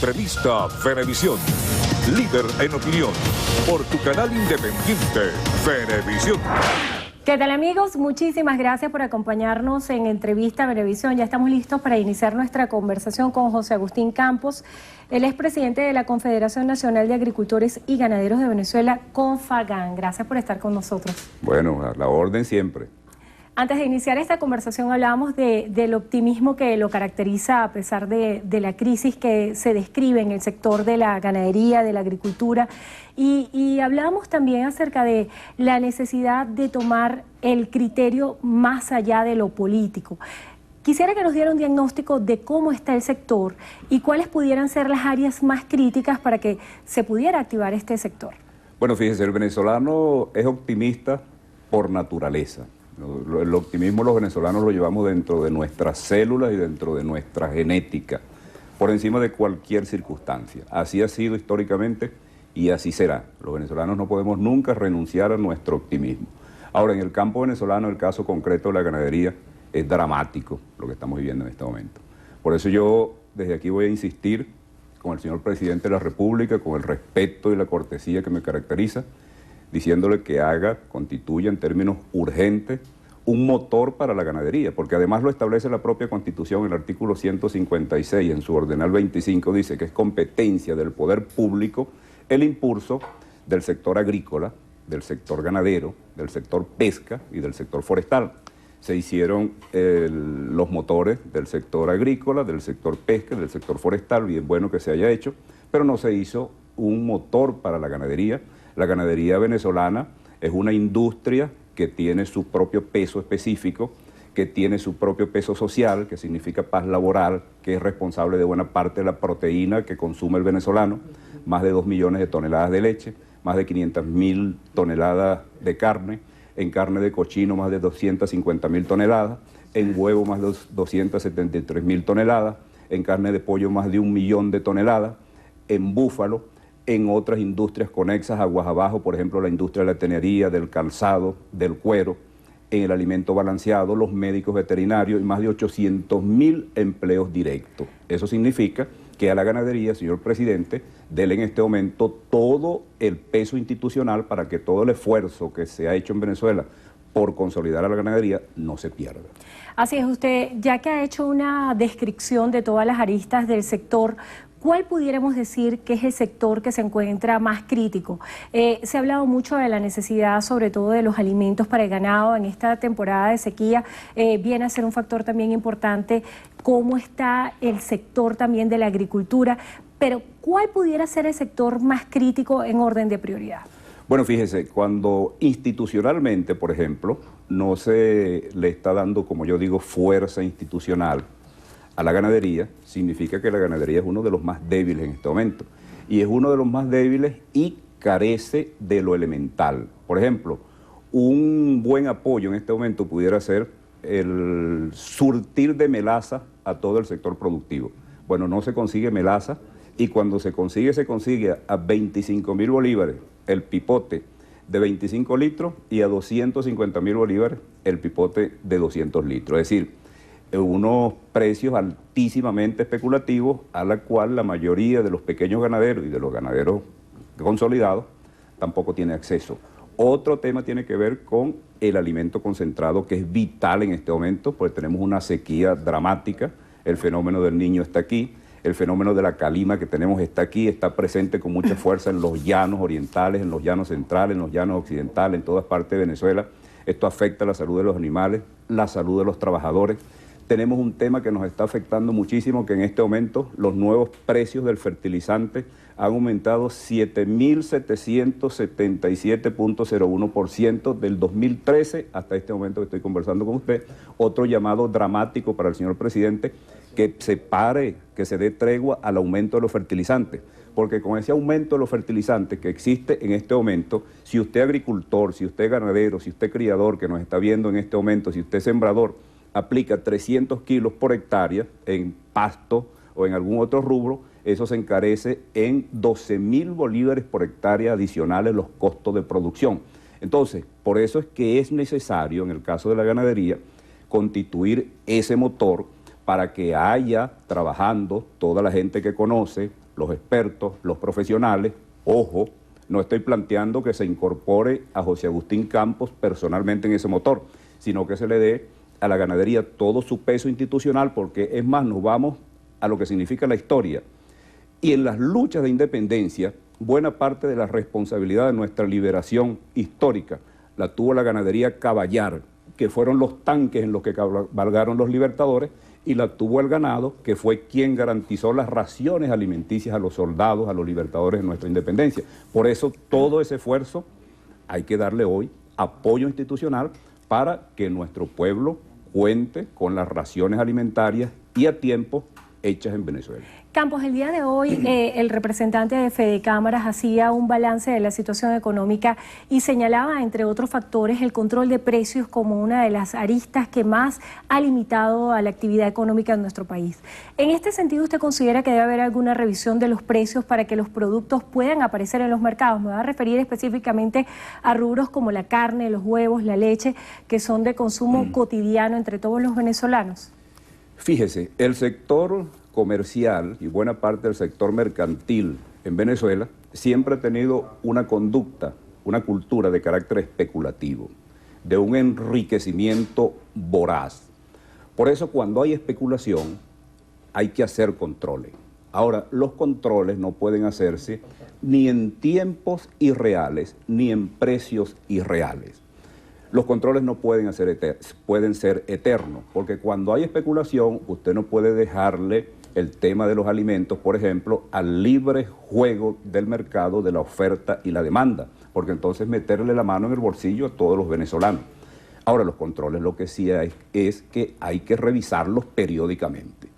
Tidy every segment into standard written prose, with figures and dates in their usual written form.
Entrevista Venevisión. Líder en opinión. Por tu canal independiente, Venevisión. ¿Qué tal, amigos? Muchísimas gracias por acompañarnos en Entrevista Venevisión. Ya estamos listos para iniciar nuestra conversación con José Agustín Campos. Él es presidente de la Confederación Nacional de Agricultores y Ganaderos de Venezuela, CONFAGAN. Gracias por estar con nosotros. Bueno, a la orden siempre. Antes de iniciar esta conversación hablábamos del optimismo que lo caracteriza a pesar de la crisis que se describe en el sector de la ganadería, de la agricultura, y hablábamos también acerca de la necesidad de tomar el criterio más allá de lo político. Quisiera que nos diera un diagnóstico de cómo está el sector y cuáles pudieran ser las áreas más críticas para que se pudiera activar este sector. Bueno, fíjese, el venezolano es optimista por naturaleza. El optimismo los venezolanos lo llevamos dentro de nuestras células y dentro de nuestra genética, por encima de cualquier circunstancia. Así ha sido históricamente y así será. Los venezolanos no podemos nunca renunciar a nuestro optimismo. Ahora, en el campo venezolano, el caso concreto de la ganadería es dramático lo que estamos viviendo en este momento. Por eso yo desde aquí voy a insistir con el señor presidente de la República, con el respeto y la cortesía que me caracteriza, diciéndole que constituya en términos urgentes un motor para la ganadería, porque además lo establece la propia Constitución, el artículo 156, en su ordenal 25, dice que es competencia del poder público el impulso del sector agrícola, del sector ganadero, del sector pesca y del sector forestal. Se hicieron los motores del sector agrícola, del sector pesca, del sector forestal, bien bueno que se haya hecho, pero no se hizo un motor para la ganadería. La ganadería venezolana es una industria que tiene su propio peso específico, que tiene su propio peso social, que significa paz laboral, que es responsable de buena parte de la proteína que consume el venezolano, más de 2 millones de toneladas de leche, más de 500.000 toneladas de carne, en carne de cochino más de 250.000 toneladas, en huevo más de 273.000 toneladas, en carne de pollo más de 1 millón de toneladas, en búfalo, en otras industrias conexas aguas abajo, por ejemplo la industria de la tenería, del calzado, del cuero, en el alimento balanceado, los médicos veterinarios y más de 800.000 empleos directos. Eso significa que a la ganadería, señor presidente, dele en este momento todo el peso institucional para que todo el esfuerzo que se ha hecho en Venezuela por consolidar a la ganadería no se pierda. Así es, usted ya que ha hecho una descripción de todas las aristas del sector, ¿cuál pudiéramos decir que es el sector que se encuentra más crítico? Se ha hablado mucho de la necesidad, sobre todo de los alimentos para el ganado en esta temporada de sequía. Viene a ser un factor también importante cómo está el sector también de la agricultura. Pero, ¿cuál pudiera ser el sector más crítico en orden de prioridad? Bueno, fíjese, cuando institucionalmente, por ejemplo, no se le está dando, como yo digo, fuerza institucional a la ganadería, significa que la ganadería es uno de los más débiles en este momento. Y es uno de los más débiles y carece de lo elemental. Por ejemplo, un buen apoyo en este momento pudiera ser el surtir de melaza a todo el sector productivo. Bueno, no se consigue melaza y cuando se consigue a 25.000 bolívares el pipote de 25 litros y a 250.000 bolívares el pipote de 200 litros. Es decir, unos precios altísimamente especulativos a la cual la mayoría de los pequeños ganaderos y de los ganaderos consolidados tampoco tiene acceso. Otro tema tiene que ver con el alimento concentrado, que es vital en este momento, porque tenemos una sequía dramática, el fenómeno del Niño está aquí, el fenómeno de la calima que tenemos está aquí, está presente con mucha fuerza en los llanos orientales, en los llanos centrales, en los llanos occidentales, en todas partes de Venezuela. Esto afecta la salud de los animales, la salud de los trabajadores. Tenemos un tema que nos está afectando muchísimo, que en este momento los nuevos precios del fertilizante han aumentado 7.777.01% del 2013 hasta este momento que estoy conversando con usted. Otro llamado dramático para el señor presidente, que se pare, que se dé tregua al aumento de los fertilizantes. Porque con ese aumento de los fertilizantes que existe en este momento, si usted es agricultor, si usted es ganadero, si usted es criador que nos está viendo en este momento, si usted es sembrador, aplica 300 kilos por hectárea en pasto o en algún otro rubro, eso se encarece en 12.000 bolívares por hectárea adicionales los costos de producción. Entonces, por eso es que es necesario, en el caso de la ganadería, constituir ese motor para que haya trabajando toda la gente que conoce, los expertos, los profesionales. Ojo, no estoy planteando que se incorpore a José Agustín Campos personalmente en ese motor, sino que se le dé a la ganadería todo su peso institucional, porque es más, nos vamos a lo que significa la historia. Y en las luchas de independencia, buena parte de la responsabilidad de nuestra liberación histórica la tuvo la ganadería caballar, que fueron los tanques en los que cabalgaron los libertadores, y la tuvo el ganado, que fue quien garantizó las raciones alimenticias a los soldados, a los libertadores de nuestra independencia. Por eso todo ese esfuerzo hay que darle hoy apoyo institucional para que nuestro pueblo cuente con las raciones alimentarias y a tiempo hechas en Venezuela. Campos, el día de hoy el representante de Fedecámaras hacía un balance de la situación económica y señalaba, entre otros factores, el control de precios como una de las aristas que más ha limitado a la actividad económica en nuestro país. En este sentido, ¿usted considera que debe haber alguna revisión de los precios para que los productos puedan aparecer en los mercados? Me voy a referir específicamente a rubros como la carne, los huevos, la leche, que son de consumo cotidiano entre todos los venezolanos. Fíjese, el sector comercial y buena parte del sector mercantil en Venezuela siempre ha tenido una conducta, una cultura de carácter especulativo, de un enriquecimiento voraz. Por eso cuando hay especulación hay que hacer controles. Ahora, los controles no pueden hacerse ni en tiempos irreales ni en precios irreales. Los controles no pueden ser eternos, porque cuando hay especulación, usted no puede dejarle el tema de los alimentos, por ejemplo, al libre juego del mercado de la oferta y la demanda, porque entonces meterle la mano en el bolsillo a todos los venezolanos. Ahora, los controles lo que sí hay es que hay que revisarlos periódicamente,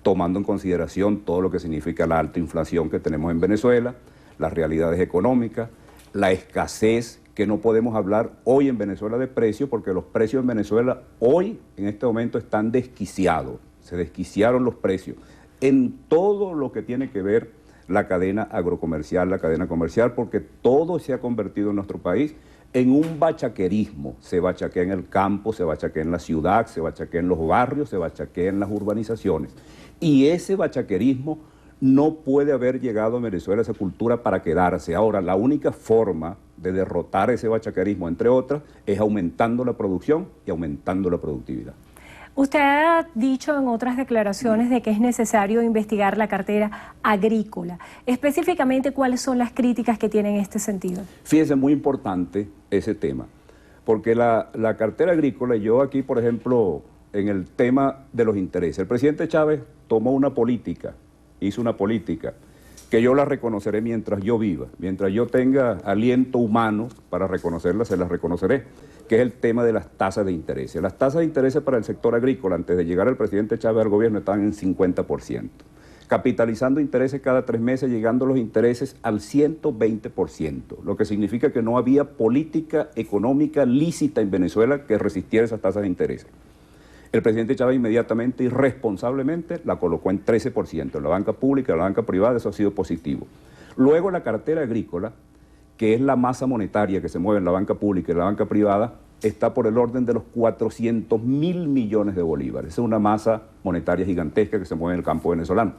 tomando en consideración todo lo que significa la alta inflación que tenemos en Venezuela, las realidades económicas, la escasez, que no podemos hablar hoy en Venezuela de precios, porque los precios en Venezuela hoy, en este momento, están desquiciados. Se desquiciaron los precios en todo lo que tiene que ver la cadena agrocomercial, la cadena comercial, porque todo se ha convertido en nuestro país en un bachaquerismo. Se bachaquea en el campo, se bachaquea en la ciudad, se bachaquea en los barrios, se bachaquea en las urbanizaciones. Y ese bachaquerismo no puede haber llegado a Venezuela esa cultura para quedarse. Ahora, la única forma de derrotar ese bachaquerismo, entre otras, es aumentando la producción y aumentando la productividad. Usted ha dicho en otras declaraciones de que es necesario investigar la cartera agrícola. Específicamente, ¿cuáles son las críticas que tiene en este sentido? Fíjese, muy importante ese tema, porque la cartera agrícola, yo aquí, por ejemplo, en el tema de los intereses, el presidente Chávez tomó una política, hizo una política que yo la reconoceré mientras yo viva, mientras yo tenga aliento humano para reconocerla, se la reconoceré, que es el tema de las tasas de interés. Las tasas de interés para el sector agrícola, antes de llegar el presidente Chávez al gobierno, estaban en 50%, capitalizando intereses cada 3 meses, llegando los intereses al 120%, lo que significa que no había política económica lícita en Venezuela que resistiera esas tasas de interés. El presidente Chávez inmediatamente y responsablemente la colocó en 13%, en la banca pública, en la banca privada, eso ha sido positivo. Luego la cartera agrícola, que es la masa monetaria que se mueve en la banca pública y en la banca privada, está por el orden de los 400.000 millones de bolívares. Es una masa monetaria gigantesca que se mueve en el campo venezolano.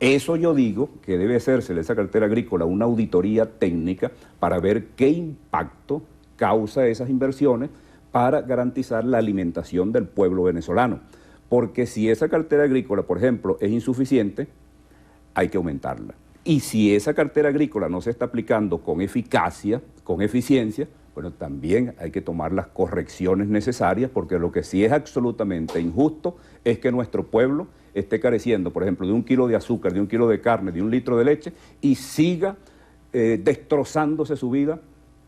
Eso yo digo que debe hacerse de esa cartera agrícola una auditoría técnica para ver qué impacto causa esas inversiones para garantizar la alimentación del pueblo venezolano. Porque si esa cartera agrícola, por ejemplo, es insuficiente, hay que aumentarla. Y si esa cartera agrícola no se está aplicando con eficacia, con eficiencia, bueno, también hay que tomar las correcciones necesarias, porque lo que sí es absolutamente injusto es que nuestro pueblo esté careciendo, por ejemplo, de 1 kilo de azúcar, de 1 kilo de carne, de 1 litro de leche, y siga destrozándose su vida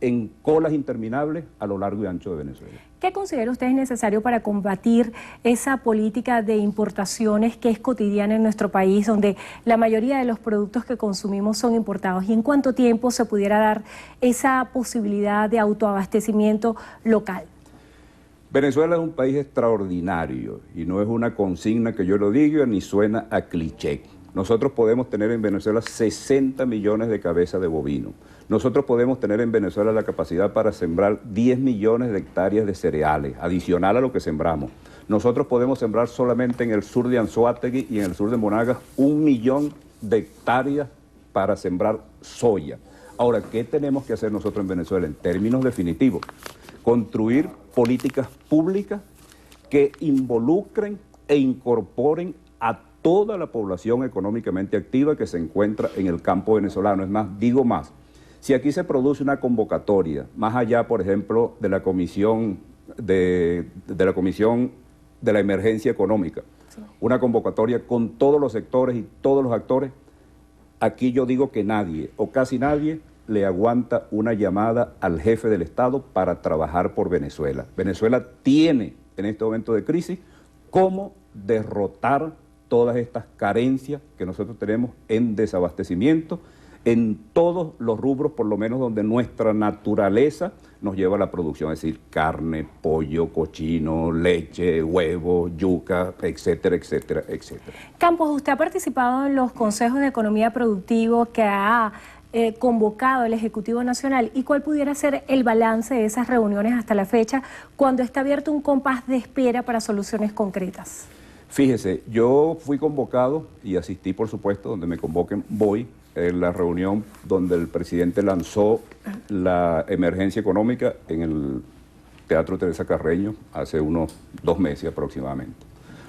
en colas interminables a lo largo y ancho de Venezuela. ¿Qué considera usted es necesario para combatir esa política de importaciones que es cotidiana en nuestro país, donde la mayoría de los productos que consumimos son importados? ¿Y en cuánto tiempo se pudiera dar esa posibilidad de autoabastecimiento local? Venezuela es un país extraordinario y no es una consigna que yo lo diga ni suena a cliché. Nosotros podemos tener en Venezuela 60 millones de cabezas de bovino. Nosotros podemos tener en Venezuela la capacidad para sembrar 10 millones de hectáreas de cereales, adicional a lo que sembramos. Nosotros podemos sembrar solamente en el sur de Anzoátegui y en el sur de Monagas 1 millón de hectáreas para sembrar soya. Ahora, ¿qué tenemos que hacer nosotros en Venezuela en términos definitivos? Construir políticas públicas que involucren e incorporen a toda la población económicamente activa que se encuentra en el campo venezolano. Es más, digo más, si aquí se produce una convocatoria, más allá, por ejemplo, de la comisión de la emergencia económica, sí, una convocatoria con todos los sectores y todos los actores, aquí yo digo que nadie o casi nadie le aguanta una llamada al jefe del Estado para trabajar por Venezuela. Venezuela tiene en este momento de crisis cómo derrotar todas estas carencias que nosotros tenemos en desabastecimiento, en todos los rubros, por lo menos donde nuestra naturaleza nos lleva a la producción, es decir, carne, pollo, cochino, leche, huevo, yuca, etcétera, etcétera, etcétera. Campos, usted ha participado en los consejos de economía productiva que ha convocado el Ejecutivo Nacional, ¿y cuál pudiera ser el balance de esas reuniones hasta la fecha cuando está abierto un compás de espera para soluciones concretas? Fíjese, yo fui convocado y asistí, por supuesto, donde me convoquen, voy, en la reunión donde el presidente lanzó la emergencia económica en el Teatro Teresa Carreño hace unos 2 meses aproximadamente.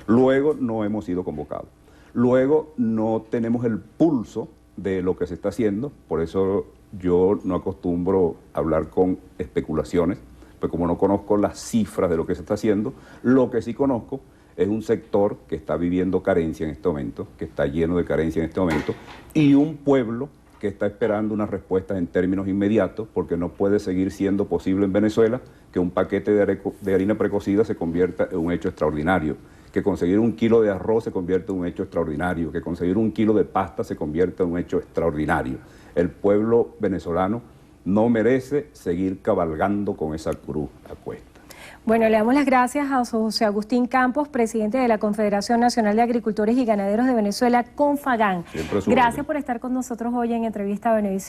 Luego no hemos sido convocados. Luego no tenemos el pulso de lo que se está haciendo, por eso yo no acostumbro a hablar con especulaciones, pues como no conozco las cifras de lo que se está haciendo, lo que sí conozco es un sector que está viviendo carencia en este momento, que está lleno de carencia en este momento, y un pueblo que está esperando unas respuestas en términos inmediatos, porque no puede seguir siendo posible en Venezuela que un paquete de harina precocida se convierta en un hecho extraordinario, que conseguir 1 kilo de arroz se convierta en un hecho extraordinario, que conseguir 1 kilo de pasta se convierta en un hecho extraordinario. El pueblo venezolano no merece seguir cabalgando con esa cruz a cuesta. Bueno, le damos las gracias a José Agustín Campos, presidente de la Confederación Nacional de Agricultores y Ganaderos de Venezuela, CONFAGAN. Gracias por estar con nosotros hoy en Entrevista a Venevisión.